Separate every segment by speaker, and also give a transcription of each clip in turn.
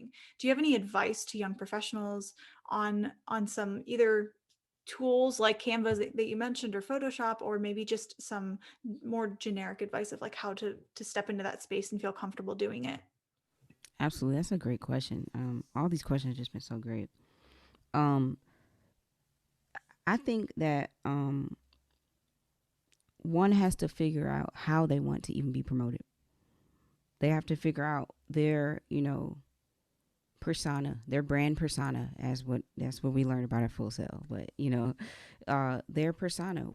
Speaker 1: doing. Do you have any advice to young professionals on some either tools like Canva that you mentioned or Photoshop, or maybe just some more generic advice of like how to step into that space and feel comfortable doing it?
Speaker 2: Absolutely, that's a great question. All these questions have just been so great. Um, I think that one has to figure out how they want to even be promoted. They have to figure out their, persona, their brand persona, as what that's what we learned about at Full Sail. But their persona.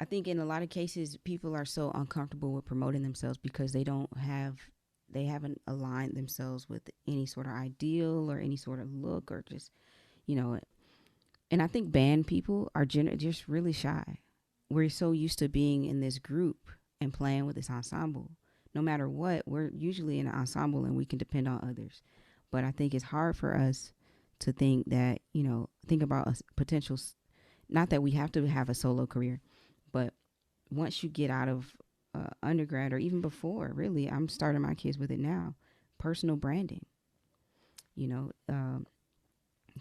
Speaker 2: I think in a lot of cases, people are so uncomfortable with promoting themselves because they haven't aligned themselves with any sort of ideal or any sort of look or just, you know, and I think band people are just really shy. We're so used to being in this group and playing with this ensemble. No matter what, we're usually in an ensemble and we can depend on others. But I think it's hard for us to think that, think about a potential, not that we have to have a solo career, but once you get out of undergrad or even before, really, I'm starting my kids with it now, personal branding, you know, um,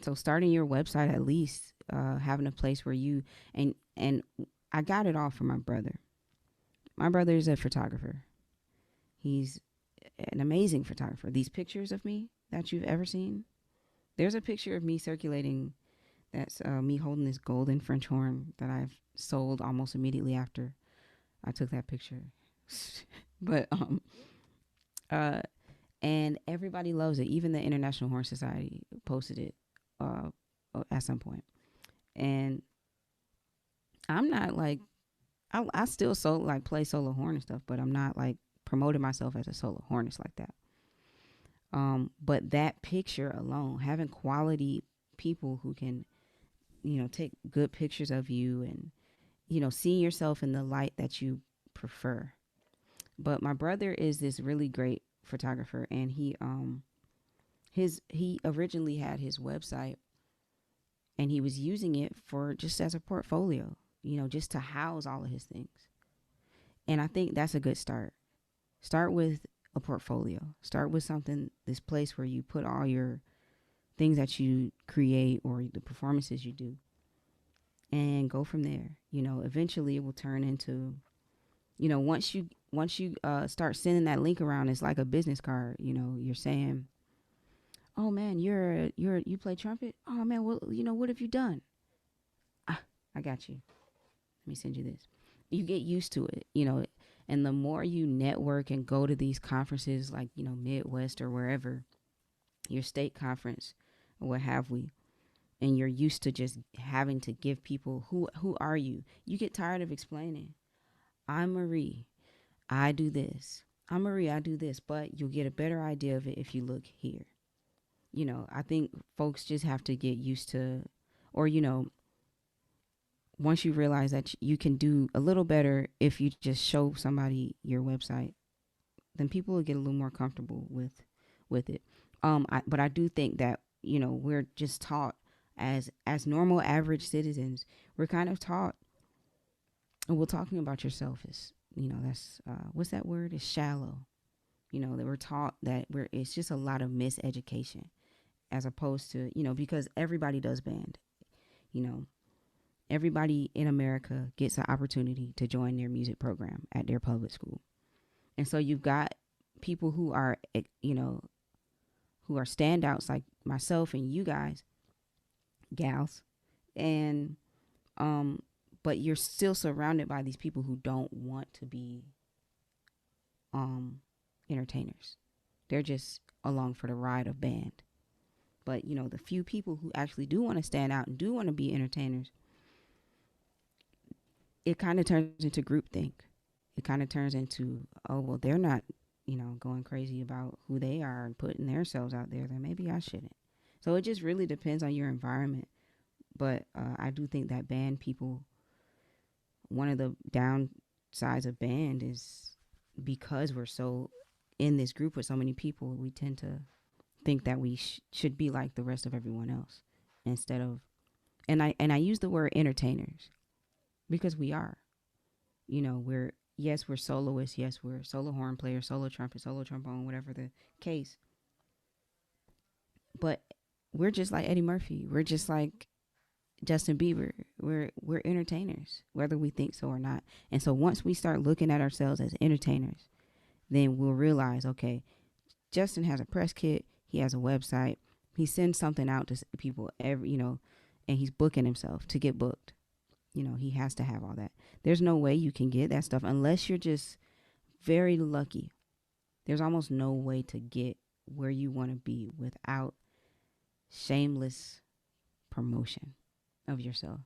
Speaker 2: so starting your website, at least having a place where you and I got it all from my brother. My brother is a photographer. He's an amazing photographer. These pictures of me that you've ever seen, there's a picture of me circulating that's me holding this golden French horn that I've sold almost immediately after I took that picture. but uh and everybody loves it. Even the International Horn Society posted it uh at some point. And I'm not like I still play solo horn and stuff, but I'm not like promoting myself as a solo hornist like that. But that picture alone, having quality people who can, take good pictures of you and, seeing yourself in the light that you prefer. But my brother is this really great photographer, and he originally had his website, and he was using it for just as a portfolio, just to house all of his things. And I think that's a good start. Start with a portfolio. Start with something, this place where you put all your things that you create or the performances you do, and go from there. Eventually it will turn into, once you start sending that link around, it's like a business card. You're saying, "Oh man, you play trumpet. Oh man, well, what have you done? Ah, I got you. Let me send you this." You get used to it, and the more you network and go to these conferences like, Midwest or wherever, your state conference or what have we, and you're used to just having to give people who are you? You get tired of explaining. I'm Marie. I do this. I'm Marie. I do this. But you'll get a better idea of it if you look here. I think folks just have to get used to, or once you realize that you can do a little better if you just show somebody your website, then people will get a little more comfortable with it. But I do think that we're just taught as normal average citizens, we're kind of taught. Well, talking about yourself is, that's what's that word? Is shallow. That we're taught that it's just a lot of miseducation, as opposed to, because everybody does band. You know, everybody in America gets an opportunity to join their music program at their public school. And so you've got people who are standouts like myself and you guys, gals, and um, but you're still surrounded by these people who don't want to be um entertainers. They're just along for the ride of band. But the few people who actually do want to stand out and do want to be entertainers, it kind of turns into groupthink. It kind of turns into, oh well, they're not, going crazy about who they are and putting themselves out there. Then maybe I shouldn't. So it just really depends on your environment. But I do think that band people, one of the downsides of band is because we're so in this group with so many people, we tend to think that we should be like the rest of everyone else instead of, and I use the word entertainers because we are. We're Yes, we're soloists. Yes, we're solo horn players, solo trumpet, solo trombone, whatever the case. But we're just like Eddie Murphy. We're just like Justin Bieber. We're entertainers, whether we think so or not. And so once we start looking at ourselves as entertainers, then we'll realize, okay, Justin has a press kit. He has a website. He sends something out to people every, and he's booking himself to get booked. He has to have all that. There's no way you can get that stuff unless you're just very lucky. There's almost no way to get where you want to be without shameless promotion of yourself.